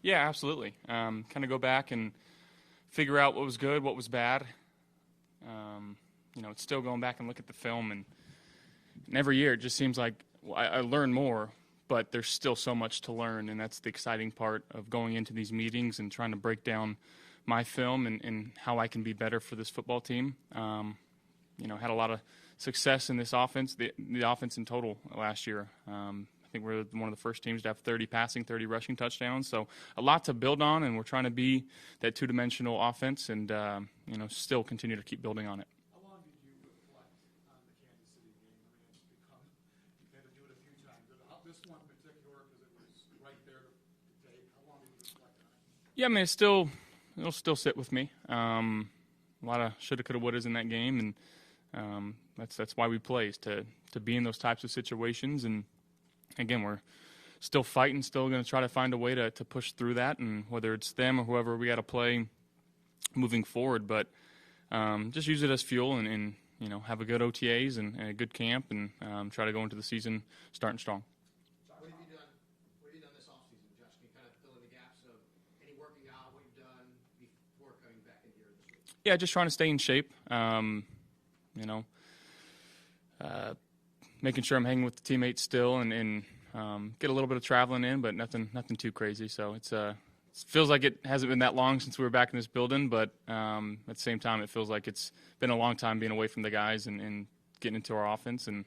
Yeah, absolutely. Kind of go back and figure out what was good, what was bad. It's still going back and look at the film, and every year it just seems like I learn more, but there's still so much to learn, and that's the exciting part of going into these meetings and trying to break down my film and how I can be better for this football team. Had a lot of success in this offense, the offense in total last year. I think we're one of the first teams to have 30 passing, 30 rushing touchdowns. So a lot to build on, and we're trying to be that two-dimensional offense and, still continue to keep building on it. How long did you reflect on the Kansas City game? I mean, it's become, you've had to do it a few times. But this one in particular, because it was right there to take, how long did you reflect on it? Yeah, I mean, it'll still sit with me. A lot of shoulda, coulda, wouldas in that game, and that's why we play, is to be in those types of situations. And again, we're still fighting, still going to try to find a way to push through that, and whether it's them or whoever we got to play moving forward. But just use it as fuel and have a good OTAs and a good camp, and try to go into the season starting strong. What have you done this offseason, Josh? Can you kind of fill in the gaps of any working out, what you've done before coming back in here this week? Yeah, just trying to stay in shape. Making sure I'm hanging with the teammates still, and get a little bit of traveling in, but nothing too crazy. So it feels like it hasn't been that long since we were back in this building, but at the same time, it feels like it's been a long time being away from the guys and getting into our offense, and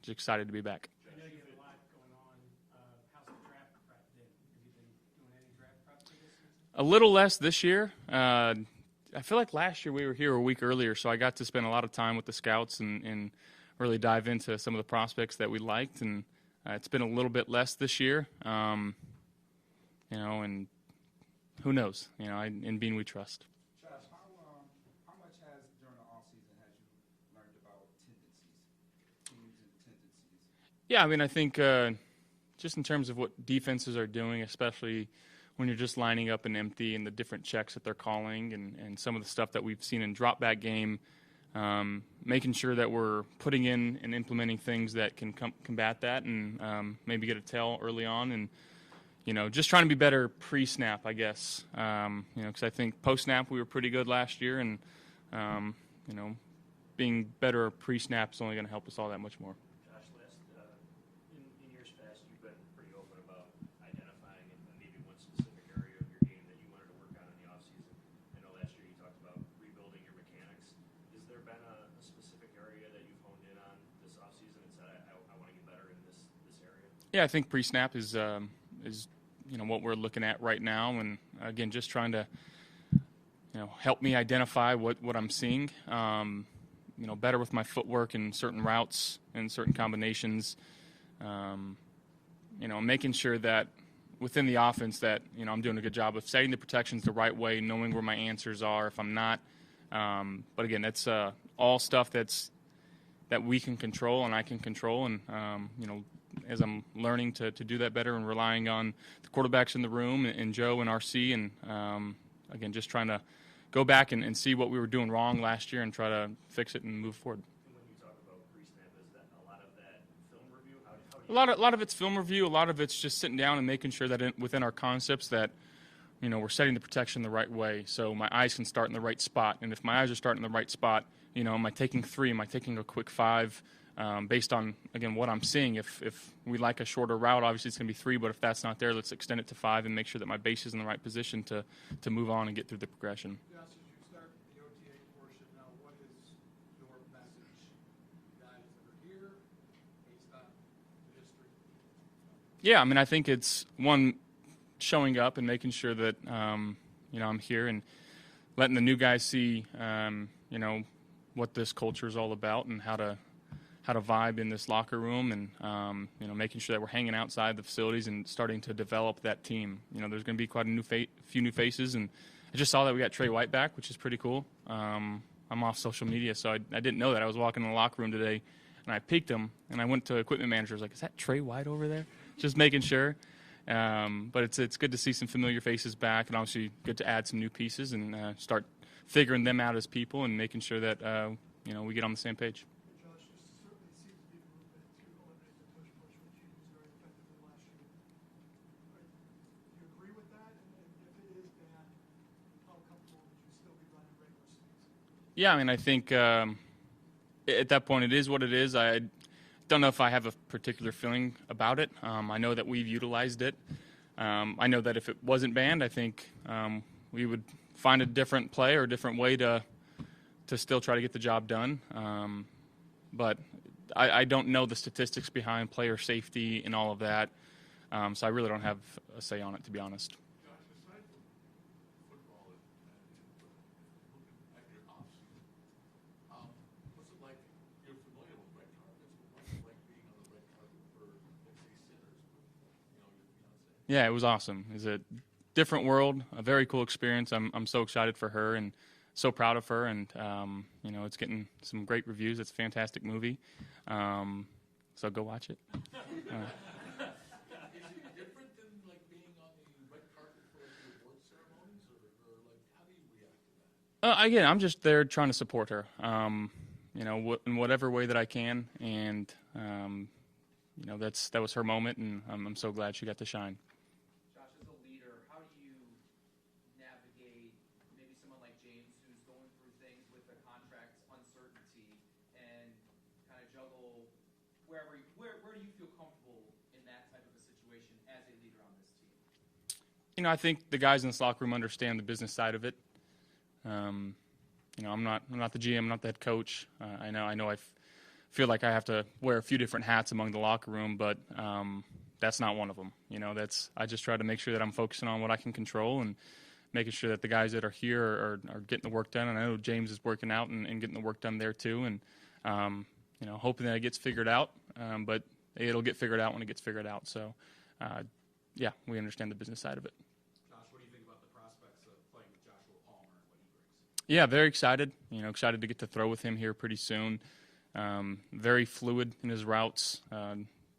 just excited to be back. I know you have a lot going on. How's the draft prep been? Have you been doing any draft prep for this season? A little less this year. I feel like last year we were here a week earlier, so I got to spend a lot of time with the scouts and really dive into some of the prospects that we liked, and it's been a little bit less this year. And who knows? In Bean we trust. Josh, how much has during the offseason has you learned about tendencies, teams and tendencies? Yeah, I mean, I think just in terms of what defenses are doing, especially when you're just lining up an empty and the different checks that they're calling, and some of the stuff that we've seen in drop back game. Making sure that we're putting in and implementing things that can combat that, and maybe get a tell early on, and just trying to be better pre-snap, I guess. Because I think post-snap we were pretty good last year, and being better pre-snap is only going to help us all that much more. Josh, in years past, you've been pretty open about identifying and maybe one specific area of your game that you wanted to work on in the offseason. I know last year you talked about rebuilding your mechanics. Has there been a specific area that you've honed in on this offseason and said, I want to get better in this area? Yeah, I think pre-snap is what we're looking at right now, and again, just trying to help me identify what I'm seeing. Better with my footwork in certain routes and certain combinations. Making sure that within the offense that I'm doing a good job of setting the protections the right way, knowing where my answers are if I'm not. But again, that's all stuff that we can control and I can control, and as I'm learning to do that better and relying on the quarterbacks in the room and Joe and RC, and again, just trying to go back and see what we were doing wrong last year and try to fix it and move forward. And when you talk about pre-snap, is that a lot of that film review? How do A you lot of it's film review. A lot of it's just sitting down and making sure that within our concepts that we're setting the protection the right way, so my eyes can start in the right spot. And if my eyes are starting in the right spot, am I taking 3? Am I taking a quick 5? Based on, again, what I'm seeing. If we like a shorter route, obviously it's going to be 3, but if that's not there, let's extend it to 5 and make sure that my base is in the right position to move on and get through the progression. Yes, as you start the OTA portion now, what is your message to guys that are here based on the history? Yeah, I mean, I think it's, one, showing up and making sure that, I'm here and letting the new guys see, what this culture is all about and how to vibe in this locker room, and making sure that we're hanging outside the facilities and starting to develop that team. There's going to be quite a few new faces, and I just saw that we got Trey White back, which is pretty cool. I'm off social media, so I didn't know that. I was walking in the locker room today, and I peeked him, and I went to equipment manager. I was like, "Is that Trey White over there?" Just making sure. But it's good to see some familiar faces back, and obviously good to add some new pieces and start figuring them out as people and making sure that we get on the same page. Josh, this certainly seems to be the movement to eliminate the push, which you used very effectively last year. Do you agree with that? And Yeah, I mean, I think at that point it is what it is. I don't know if I have a particular feeling about it. I know that we've utilized it. I know that if it wasn't banned, I think we would find a different play or a different way to still try to get the job done. But I don't know the statistics behind player safety and all of that, so I really don't have a say on it, to be honest. Josh, aside from football and looking at your offseason, what's it like? You're familiar with red carpets, but what's it like being on the red carpet for, let's say, sinners, your fiance? Yeah, it was awesome. It was a different world, a very cool experience. I'm so excited for her and so proud of her, and it's getting some great reviews. It's a fantastic movie, so go watch it. Is it different than like being on the red carpet for like the award ceremonies, or like how do you react to that? Again, I'm just there trying to support her, in whatever way that I can, and that was her moment, and I'm so glad she got to shine. Josh, as a leader, how do you navigate maybe someone like James who's going through things with the contract's uncertainty and kind of juggle where do you feel comfortable in that type of a situation as a leader on this team? I think the guys in this locker room understand the business side of it. I'm not the GM, I'm not the head coach. I know I feel like I have to wear a few different hats among the locker room, but that's not one of them. I just try to make sure that I'm focusing on what I can control and making sure that the guys that are here are getting the work done. And I know James is working out and getting the work done there too. And hoping that it gets figured out. But it'll get figured out when it gets figured out. So, yeah, we understand the business side of it. Josh, what do you think about the prospects of playing with Joshua Palmer and what he brings? Yeah, very excited. Excited to get to throw with him here pretty soon. Very fluid in his routes.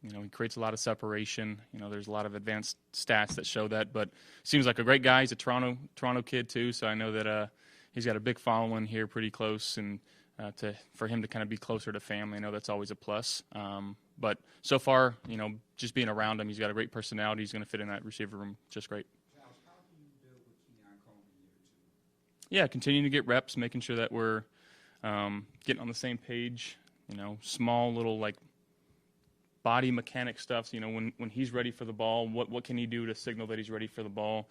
He creates a lot of separation. There's a lot of advanced stats that show that. But seems like a great guy. He's a Toronto kid too, so I know that he's got a big following here, pretty close, and for him to kind of be closer to family, I know that's always a plus. But so far, just being around him, he's got a great personality. He's going to fit in that receiver room just great. Josh, how do you build with Keon Coleman year 2? Yeah, continuing to get reps, making sure that we're getting on the same page. Small little body mechanic stuff. When he's ready for the ball, what can he do to signal that he's ready for the ball?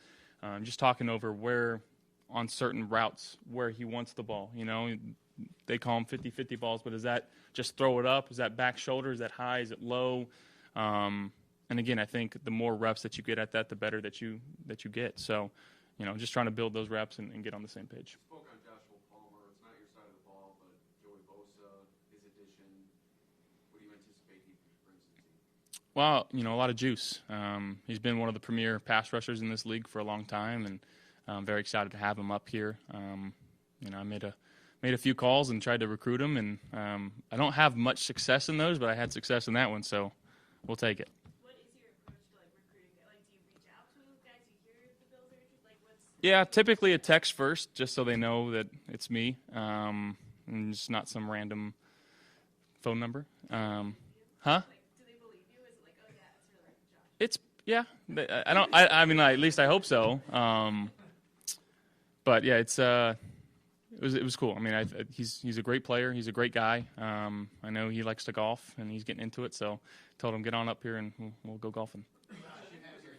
Just talking over where on certain routes where he wants the ball. They call them 50-50 balls, but is that just throw it up? Is that back shoulder? Is that high? Is it low? And again, I think the more reps that you get at that, the better that you get. So, just trying to build those reps and get on the same page. Spoke on Joshua Palmer. It's not your side of the ball, but Joey Bosa, his addition. What do you anticipate he brings to the team? Well, a lot of juice. He's been one of the premier pass rushers in this league for a long time, and I'm very excited to have him up here. I made a few calls and tried to recruit him, and I don't have much success in those, but I had success in that one, so we'll take it. What is your approach to recruiting? Do you reach out to guys you hear the Bills are interested? Yeah, typically a text first, just so they know that it's me, and just not some random phone number. Huh? Do they believe you? Is it oh yeah, it's really Josh? I don't. I mean, at least I hope so. But yeah, it was cool. I mean, he's a great player. He's a great guy. I know he likes to golf, and he's getting into it. So, told him get on up here and we'll go golfing. Josh, you had a very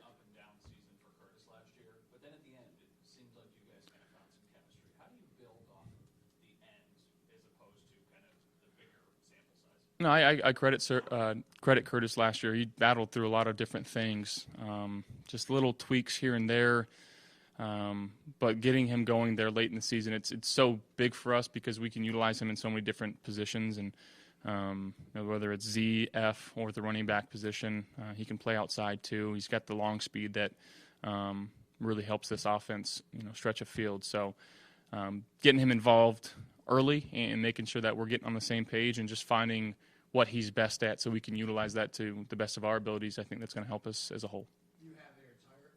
up and down season for Curtis last year, but then at the end, it seems like you guys kind of found some chemistry. How do you build off of the end as opposed to kind of the bigger sample size? No, I credit Curtis last year. He battled through a lot of different things, just little tweaks here and there. But getting him going there late in the season, it's so big for us because we can utilize him in so many different positions, and whether it's Z, F, or the running back position, he can play outside too. He's got the long speed that really helps this offense, stretch a field. So getting him involved early and making sure that we're getting on the same page and just finding what he's best at so we can utilize that to the best of our abilities, I think that's going to help us as a whole. You have their entire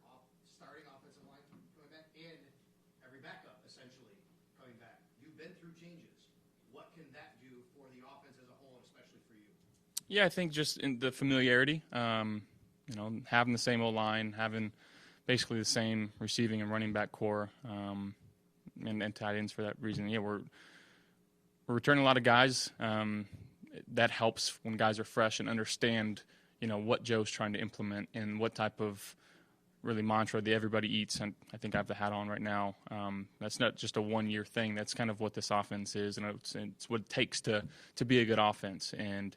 starting offensive line coming back and every backup essentially coming back. You've been through changes. What can that do for the offense as a whole, and especially for you? Yeah, I think just in the familiarity, having the same O-line, having basically the same receiving and running back core, and tight ends for that reason. Yeah, we're returning a lot of guys. That helps when guys are fresh and understand, what Joe's trying to implement and what type of really mantra that everybody eats. And I think I have the hat on right now. That's not just a one-year thing. That's kind of what this offense is, and it's what it takes to be a good offense. And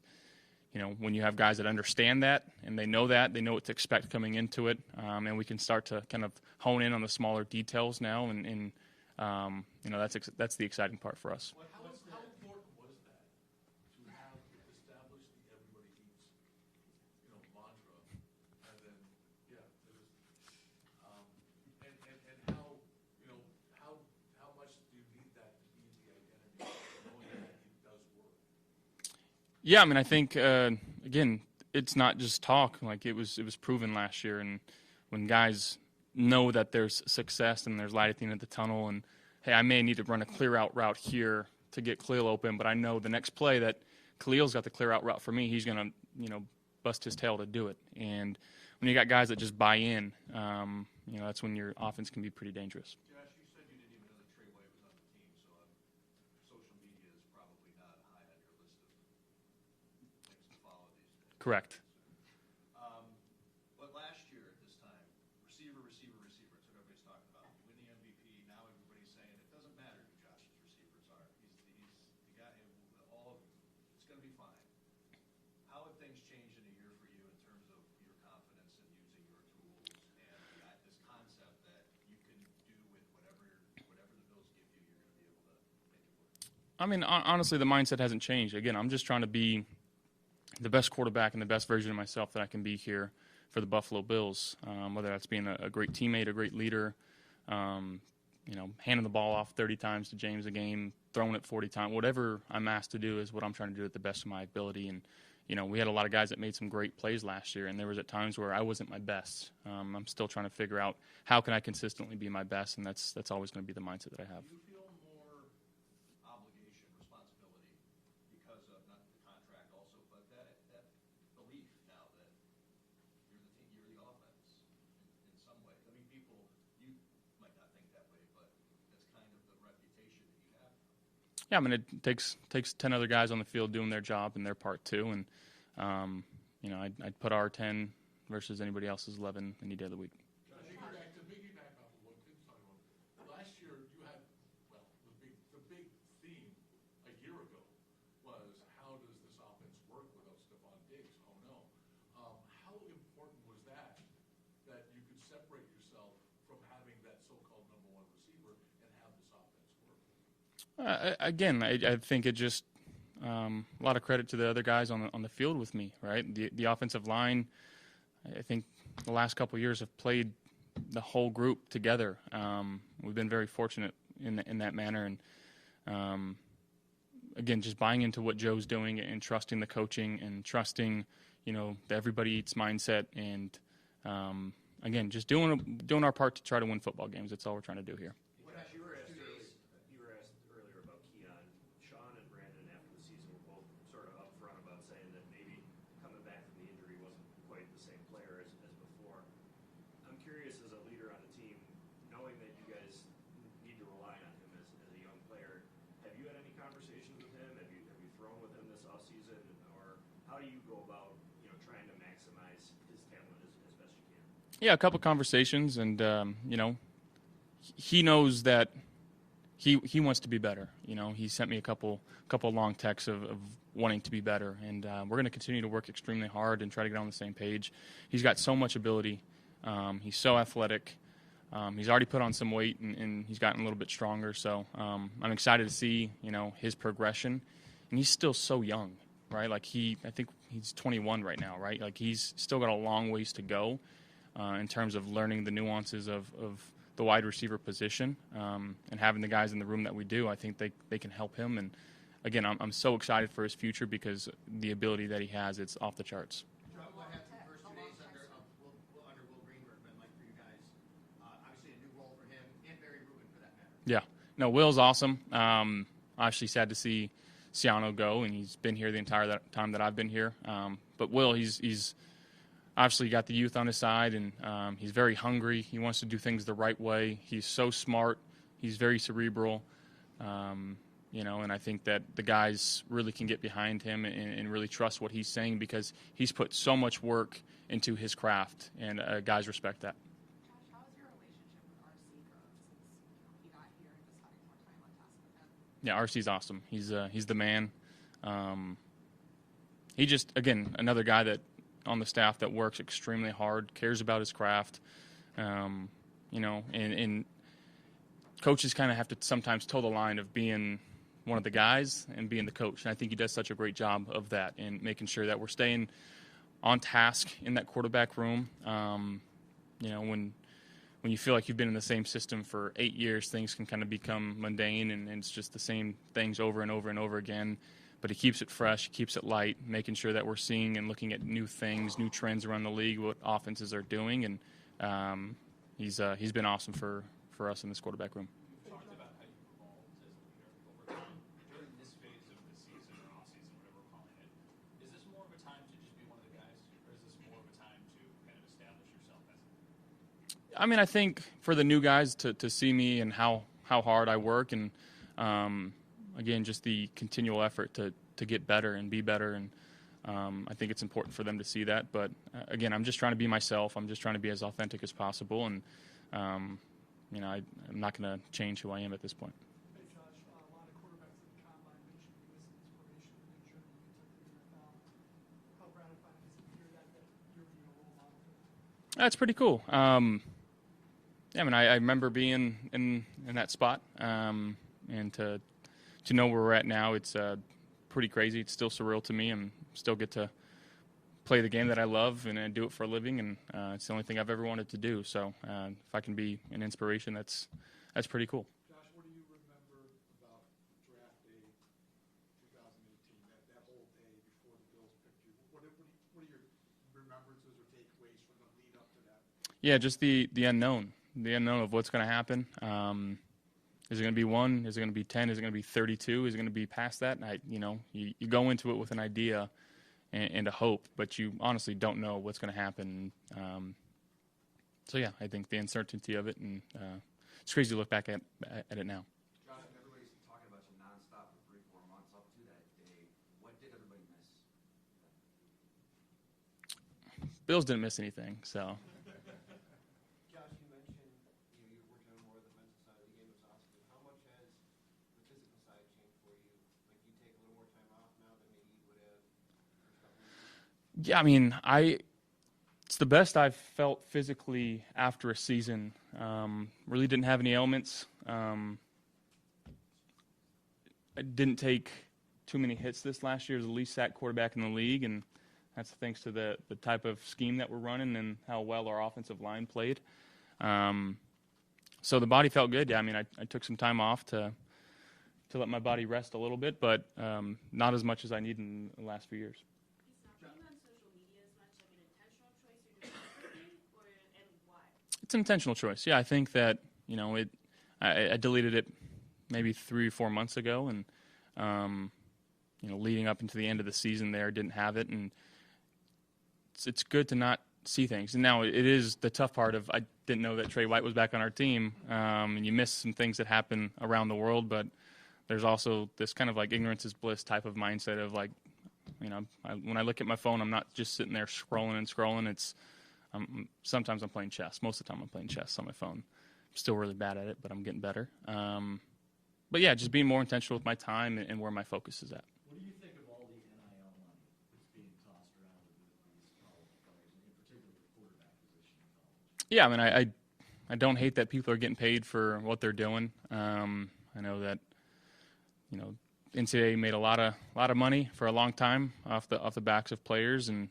when you have guys that understand that and they know what to expect coming into it, and we can start to kind of hone in on the smaller details now, and that's the exciting part for us. How important was that to have established the everybody eats, mantra, and then, yeah, it was, and how much do you need that to be the identity, knowing that it does work? Yeah, I mean, I think again, it's not just talk. Like it was proven last year, and when guys know that there's success and there's light at the end of the tunnel, and hey, I may need to run a clear out route here to get Khalil open, but I know the next play that Khalil's got the clear out route for me, he's gonna bust his tail to do it. And when you got guys that just buy in, that's when your offense can be pretty dangerous. Josh, you said you didn't even know that Trey White was on the team, so social media is probably not high on your list of things to follow these days. Correct. But last year at this time, receiver, it's what everybody's talking about. You win the MVP, now everybody's saying it doesn't matter who Josh's receivers are. He's the guy, it's going to be fine. How have things changed in a year for you in terms of your confidence in using your tools and this concept that you can do with whatever the Bills give you, you're going to be able to make it work? I mean, honestly, the mindset hasn't changed. Again, I'm just trying to be the best quarterback and the best version of myself that I can be here for the Buffalo Bills, whether that's being a great teammate, a great leader, handing the ball off 30 times to James a game, throwing it 40 times, whatever I'm asked to do is what I'm trying to do at the best of my ability. And, we had a lot of guys that made some great plays last year, and there was at times where I wasn't my best. I'm still trying to figure out how can I consistently be my best, and that's always going to be the mindset that I have. Do you feel more obligation, responsibility because of not the contract also, but that belief now that you're the team, you're the offense in some ways? I mean, you might not think that way, but that's kind of the reputation that you have. Yeah, I mean, it takes 10 other guys on the field doing their job and their part too, and I'd put our 10 versus anybody else's 11 any day of the week. To piggyback off of what Tim's talking about, last year you had, the big theme a year ago was how does this offense work without Stephon Diggs? Oh no. How important was that you could separate yourself from having that so-called number one receiver and have this offense work? Again, I think it just a lot of credit to the other guys on the field with me, right? The offensive line, I think the last couple of years have played the whole group together. We've been very fortunate in that manner, and again, just buying into what Joe's doing and trusting the coaching and trusting, the everybody eats mindset, and again, just doing our part to try to win football games. That's all we're trying to do here. You were asked earlier about Keon. Sean and Brandon after the season were both sort of upfront about saying that maybe coming back from the injury wasn't quite the same player as before. I'm curious, as a leader on the team, knowing that you guys need to rely on him as a young player, have you had any conversations with him? Have you thrown with him this offseason? Or how do you go about trying to maximize his talent as best you can? Yeah, a couple conversations, and he knows that he wants to be better. He sent me a couple long texts of wanting to be better, and we're going to continue to work extremely hard and try to get on the same page. He's got so much ability. He's so athletic. He's already put on some weight, and he's gotten a little bit stronger. So I'm excited to see his progression, and he's still so young, right? Like I think he's 21 right now, right? Like he's still got a long ways to go in terms of learning the nuances of the wide receiver position, and having the guys in the room that we do. I think they can help him, and again, I'm so excited for his future because the ability that he has, it's off the charts. What happened the first 2 days under Will Greenberg been like for you guys? Obviously a new role for him and Barry Rubin for that matter. Yeah, no, Will's awesome. Actually sad to see Ciano go, and he's been here the entire time that I've been here. But Will, he's obviously got the youth on his side, and he's very hungry. He wants to do things the right way. He's so smart, He's very cerebral, and I think that the guys really can get behind him and really trust what he's saying because he's put so much work into his craft, and guys respect that. Josh, how has your relationship with RC grown since he got here and just having more time on task with him? Yeah, RC's awesome. He's the man. He just, again, another guy that on the staff that works extremely hard, cares about his craft, and coaches kind of have to sometimes toe the line of being one of the guys and being the coach. And I think he does such a great job of that and making sure that we're staying on task in that quarterback room. When you feel like you've been in the same system for 8 years, things can kind of become mundane and it's just the same things over and over and over again. But he keeps it fresh, he keeps it light, making sure that we're seeing and looking at new things, new trends around the league, what offenses are doing. And he's been awesome for us in this quarterback room. You talked about how you've evolved as a leader over time. During this phase of the season or off-season, whatever we're calling it, is this more of a time to just be one of the guys, or is this more of a time to kind of establish yourself as a leader? I mean, I think for the new guys to see me and how hard I work and, again, just the continual effort to get better and be better. And I think it's important for them to see that. But, again, I'm just trying to be myself. I'm just trying to be as authentic as possible. And, I'm not going to change who I am at this point. Hey, Josh, a lot of quarterbacks at the combine mentioned you as an inspiration for the journey you took to the NFL. How gratifying is it to hear that you're being a role model for them? That's pretty cool. I remember being in that spot, and to know where we're at now, it's pretty crazy. It's still surreal to me, and still get to play the game that I love and do it for a living, and it's the only thing I've ever wanted to do. So if I can be an inspiration, that's pretty cool. Josh, what do you remember about draft day 2018, that whole day before the Bills picked you? What are your remembrances or takeaways from the lead up to that? Yeah, just the unknown of what's going to happen. Is it going to be 1? Is it going to be 10? Is it going to be 32? Is it going to be past that? You go into it with an idea and a hope, but you honestly don't know what's going to happen. I think the uncertainty of it, and it's crazy to look back at it now. Josh, everybody's talking about you nonstop for 3-4 months up to that day. What did everybody miss? Bills didn't miss anything, so. Josh, you mentioned you're working on more of the mental side of the game. It's awesome. How much has the physical side changed for you? Like, you take a little more time off now than maybe you would have first couple of weeks? Yeah, I mean, it's the best I've felt physically after a season. Really didn't have any ailments. I didn't take too many hits this last year. I was the least sacked quarterback in the league, and that's thanks to the type of scheme that we're running and how well our offensive line played. So the body felt good. Yeah, I mean, I took some time off to let my body rest a little bit, but not as much as I need in the last few years. He's not being on social media as much, like an intentional choice you're doing differently, and why? It's an intentional choice. Yeah, I think that, I deleted it maybe 3 or 4 months ago, and, leading up into the end of the season there, didn't have it, and it's good to not see things. And now it is the tough part of, I didn't know that Trey White was back on our team, and you miss some things that happen around the world, but there's also this kind of like ignorance is bliss type of mindset of like, when I look at my phone, I'm not just sitting there scrolling and scrolling. It's sometimes I'm playing chess. Most of the time I'm playing chess on my phone. I'm still really bad at it, but I'm getting better. But yeah, just being more intentional with my time and where my focus is at. What do you think of all the NIL money that's being tossed around with these college players, and in particular the quarterback position in college? Yeah, I mean, I don't hate that people are getting paid for what they're doing. I know that, NCAA made a lot of money for a long time off the backs of players, and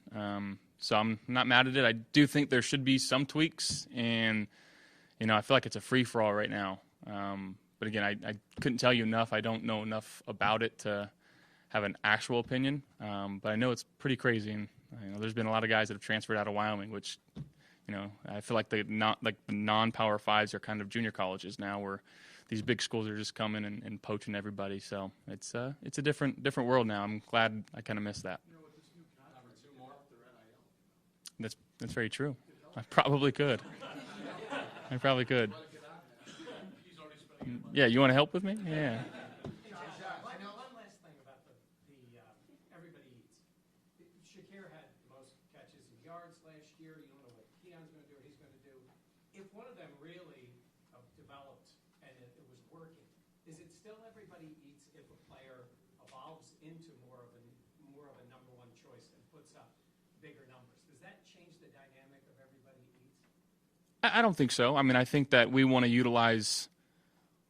so I'm not mad at it. I do think there should be some tweaks, and I feel like it's a free for all right now. But again, I couldn't tell you enough. I don't know enough about it to have an actual opinion. But I know it's pretty crazy, and there's been a lot of guys that have transferred out of Wyoming, which I feel like the non-Power Fives are kind of junior colleges now, where these big schools are just coming and poaching everybody. So it's a different world now. I'm glad I kind of missed that. With this new contract, 2 more after NIL. That's very true. I probably could. I probably could. He's already spending Yeah, you want to help with me? Yeah. One last thing about the everybody eats. Shakir had the most catches and yards last year. You don't know what Keon's going to do or he's going to do. If one of them really developed and it was working, is it still everybody eats if a player evolves into more of a number one choice and puts up bigger numbers? Does that change the dynamic of everybody eats? I don't think so. I mean, I think that we want to utilize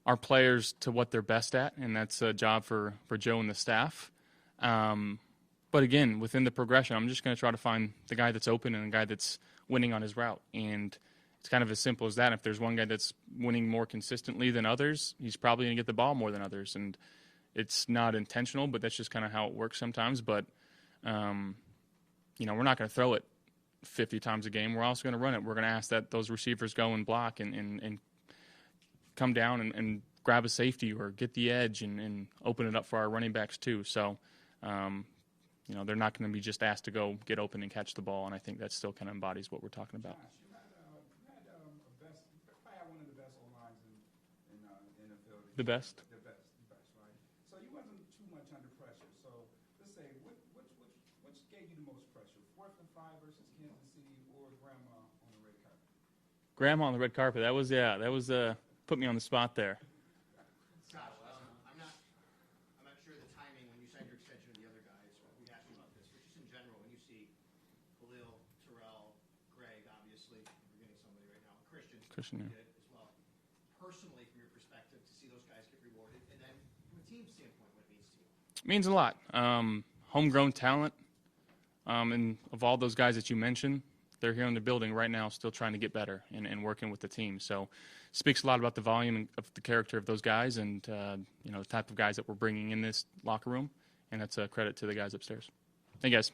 our players to what they're best at, and that's a job for Joe and the staff. But again, within the progression, I'm just going to try to find the guy that's open and the guy that's winning on his route. And it's kind of as simple as that. If there's one guy that's winning more consistently than others, he's probably going to get the ball more than others. And it's not intentional, but that's just kind of how it works sometimes. But, we're not going to throw it 50 times a game. We're also going to run it. We're going to ask that those receivers go and block and come down and grab a safety or get the edge and open it up for our running backs too. So, they're not going to be just asked to go get open and catch the ball, and I think that still kind of embodies what we're talking about. Josh, you had one of the best O-lines in NFL. The best? The best, right? So you wasn't too much under pressure. So let's say, which gave you the most pressure? 4th and 5 versus Kansas City or Grandma on the red carpet? Grandma on the red carpet. That was put me on the spot there. Josh, I'm not sure the timing when you signed your extension to the other guys. We asked you about this, but just in general, when you see Khalil, Terrell, Greg, obviously, you're forgetting somebody right now, Christian Yeah. did as well. Personally, from your perspective, to see those guys get rewarded, and then from a team standpoint, what it means to you. It means a lot. Homegrown talent, and of all those guys that you mentioned, they're here in the building right now still trying to get better and working with the team. So it speaks a lot about the volume of the character of those guys and, the type of guys that we're bringing in this locker room. And that's a credit to the guys upstairs. Thank you, guys.